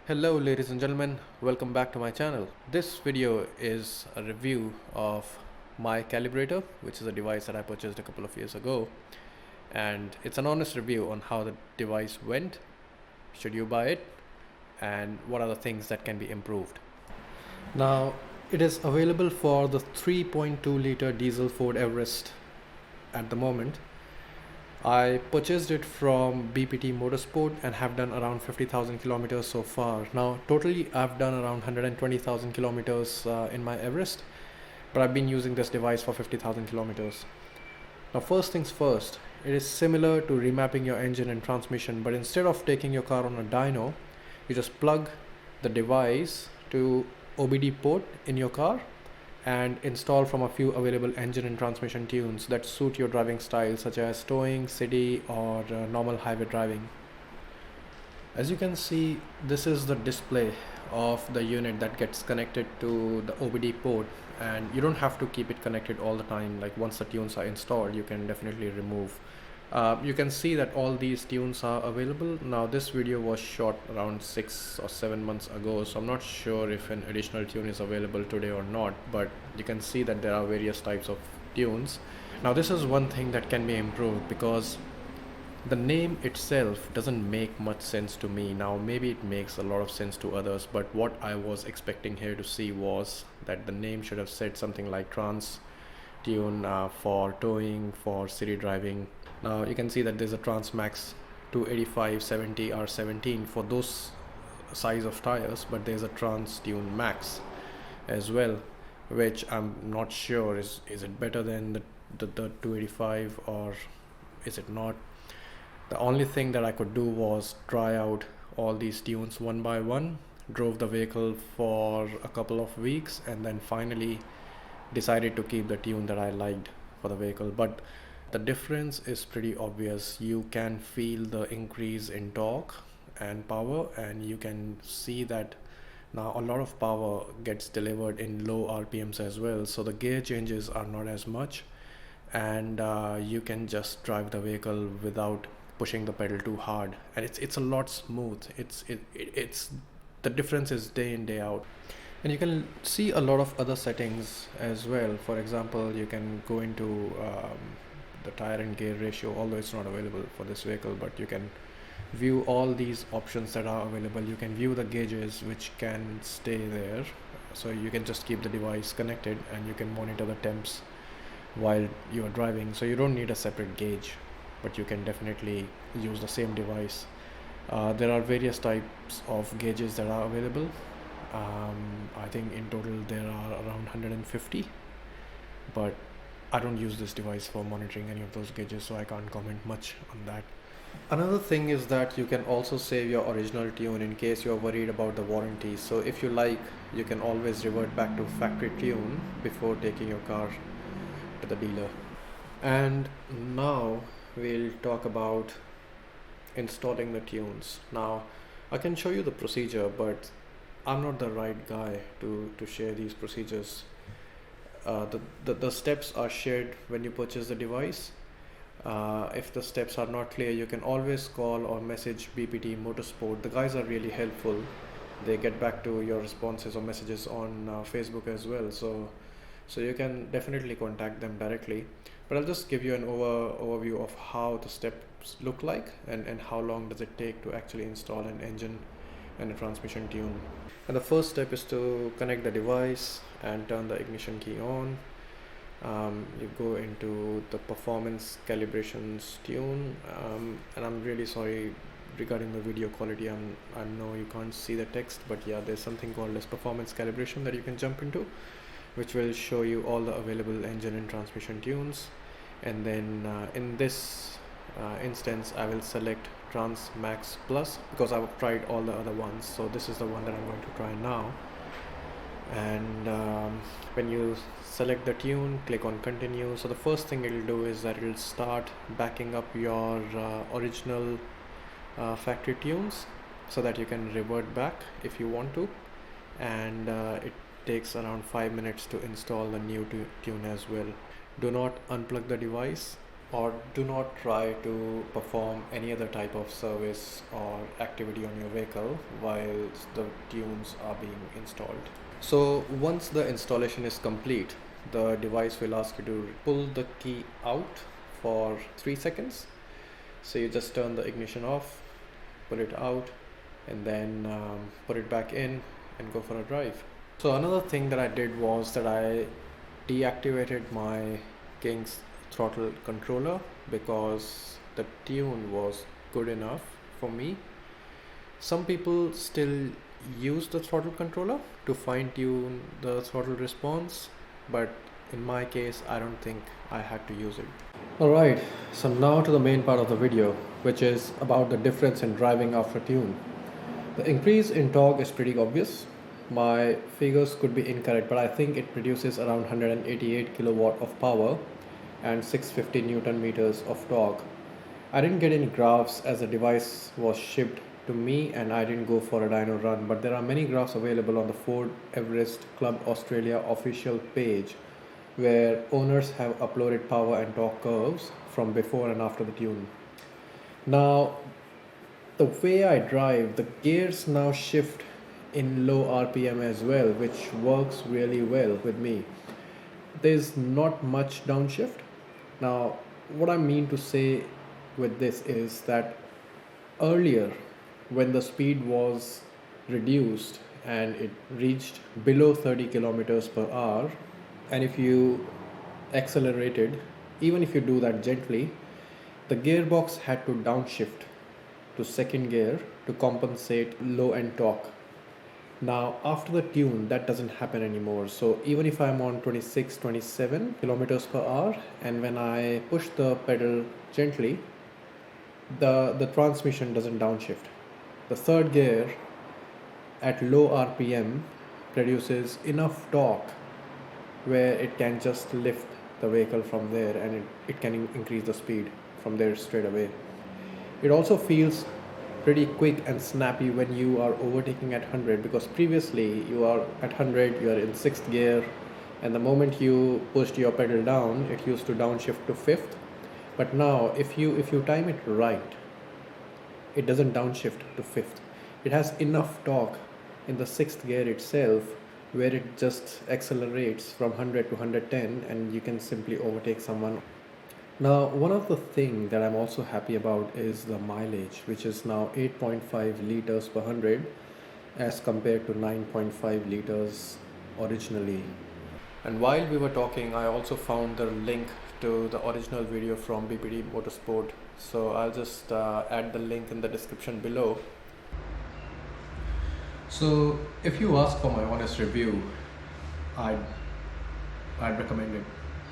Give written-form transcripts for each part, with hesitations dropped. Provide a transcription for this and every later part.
Hello ladies and gentlemen, welcome back to my channel. This video is a review of my Calibrator, which is a device that I purchased a couple of years ago, and it's an honest review on how the device went, should you buy it, and what are the things that can be improved. Now it is available for the 3.2 liter diesel Ford Everest at the moment. I purchased it from BPT Motorsport and have done around 50,000 kilometers so far. Now totally I've done around 120,000 kilometers in my Everest, but I've been using this device for 50,000 kilometers. Now first things first, it is similar to remapping your engine and transmission, but instead of taking your car on a dyno, you just plug the device to OBD port in your car and install from a few available engine and transmission tunes that suit your driving style, such as towing, city, or normal highway driving. As you can see, this is the display of the unit that gets connected to the OBD port, and you don't have to keep it connected all the time. Like once the tunes are installed, you can definitely remove. You can see that all these tunes are available. Now this video was shot around 6 or 7 months ago, so I'm not sure if an additional tune is available today or not, but you can see that there are various types of tunes. Now this is one thing that can be improved, because the name itself doesn't make much sense to me. Now maybe it makes a lot of sense to others, but what I was expecting here to see was that the name should have said something like trans tune for towing, for city driving. Now you can see that there's a Trans Max 285, 70 R17 for those size of tires, but there's a Trans Tune Max as well, which I'm not sure is it better than the 285 or is it not. The only thing that I could do was try out all these tunes one by one, drove the vehicle for a couple of weeks, and then finally decided to keep the tune that I liked for the vehicle. But the difference is pretty obvious. You can feel the increase in torque and power, and you can see that now a lot of power gets delivered in low RPMs as well, so the gear changes are not as much, and you can just drive the vehicle without pushing the pedal too hard, and it's a lot smooth. It's the difference is day in day out. And you can see a lot of other settings as well. For example, you can go into the tire and gear ratio, although it's not available for this vehicle, but you can view all these options that are available. You can view the gauges, which can stay there, so you can just keep the device connected and you can monitor the temps while you are driving, so you don't need a separate gauge, but you can definitely use the same device. There are various types of gauges that are available. I think in total there are around 150, but I don't use this device for monitoring any of those gauges, so I can't comment much on that. Another thing is that you can also save your original tune in case you're worried about the warranty. So if you like, you can always revert back to factory tune before taking your car to the dealer. And now we'll talk about installing the tunes. Now I can show you the procedure, but I'm not the right guy to share these procedures. The steps are shared when you purchase the device. If the steps are not clear, you can always call or message BPT Motorsport. The guys are really helpful. They get back to your responses or messages on Facebook as well, so you can definitely contact them directly. But I'll just give you an overview of how the steps look like and how long does it take to actually install an engine and a transmission tune. And the first step is to connect the device and turn the ignition key on. You go into the performance calibrations tune, and I'm really sorry regarding the video quality. I know you can't see the text, but yeah, there's something called as performance calibration that you can jump into, which will show you all the available engine and transmission tunes. And then in this instance, I will select Trans Max Plus because I've tried all the other ones, so this is the one that I'm going to try now. And when you select the tune, click on continue. So the first thing it'll do is that it'll start backing up your original factory tunes so that you can revert back if you want to, and it takes around 5 minutes to install the new tune as well. Do not unplug the device or do not try to perform any other type of service or activity on your vehicle while the tunes are being installed. So once the installation is complete, the device will ask you to pull the key out for 3 seconds. So you just turn the ignition off, pull it out, and then put it back in and go for a drive. So another thing that I did was that I deactivated my King's throttle controller because the tune was good enough for me. Some people still use the throttle controller to fine tune the throttle response, but in my case I don't think I had to use it. Alright, so now to the main part of the video, which is about the difference in driving after tune. The increase in torque is pretty obvious. My figures could be incorrect, but I think it produces around 188 kilowatt of power and 650 Newton meters of torque. I didn't get any graphs as the device was shipped to me and I didn't go for a dyno run, but there are many graphs available on the Ford Everest Club Australia official page where owners have uploaded power and torque curves from before and after the tune. Now, the way I drive, the gears now shift in low RPM as well, which works really well with me. There's not much downshift. Now, what I mean to say with this is that earlier, when the speed was reduced and it reached below 30 kilometers per hour, and if you accelerated, even if you do that gently, the gearbox had to downshift to second gear to compensate low end torque. Now after the tune, that doesn't happen anymore. So even if I'm on 26, 27 kilometers per hour, and when I push the pedal gently, the transmission doesn't downshift. The third gear at low RPM produces enough torque where it can just lift the vehicle from there, and it can increase the speed from there straight away. It also feels pretty quick and snappy when you are overtaking at 100, because previously you are at 100, you are in 6th gear, and the moment you pushed your pedal down, it used to downshift to 5th. But now if you time it right, it doesn't downshift to 5th. It has enough torque in the 6th gear itself where it just accelerates from 100 to 110 and you can simply overtake someone. Now, one of the things that I'm also happy about is the mileage, which is now 8.5 liters per 100 as compared to 9.5 liters originally. And while we were talking, I also found the link to the original video from BPD Motorsport. So I'll just add the link in the description below. So if you ask for my honest review, I'd recommend it.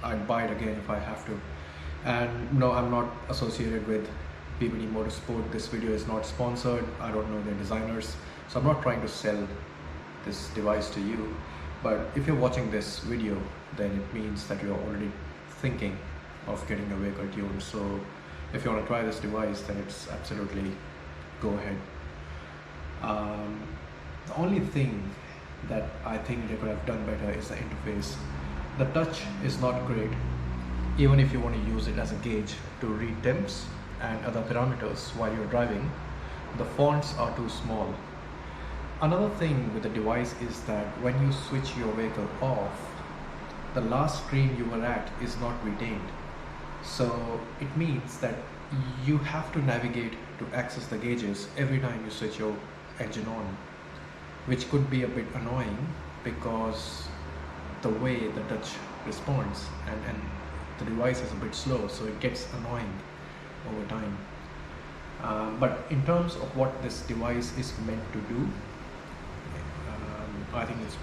I'd buy it again if I have to. And no, I'm not associated with BPD Motorsport. This video is not sponsored. I don't know their designers, so I'm not trying to sell this device to you. But if you're watching this video, then it means that you're already thinking of getting a vehicle tuned. So if you want to try this device, then it's absolutely go ahead. The only thing that I think they could have done better is the interface. The touch is not great, even if you want to use it as a gauge to read temps and other parameters while you're driving. The fonts are too small. Another thing with the device is that when you switch your vehicle off, the last screen you were at is not retained. So it means that you have to navigate to access the gauges every time you switch your engine on, which could be a bit annoying because the way the touch responds and the device is a bit slow, so it gets annoying over time. But in terms of what this device is meant to do, I think it's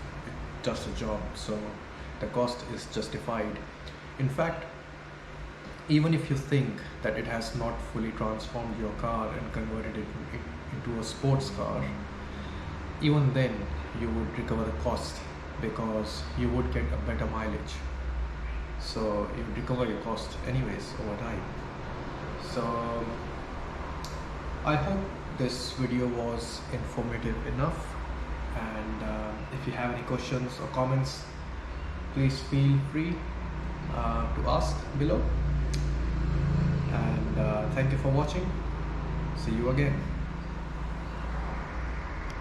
just a job, so the cost is justified. In fact, even if you think that it has not fully transformed your car and converted it into a sports car, even then you would recover the cost because you would get a better mileage. So you would recover your cost anyways over time. So I hope this video was informative enough, and if you have any questions or comments, please feel free to ask below. and thank you for watching. See you again.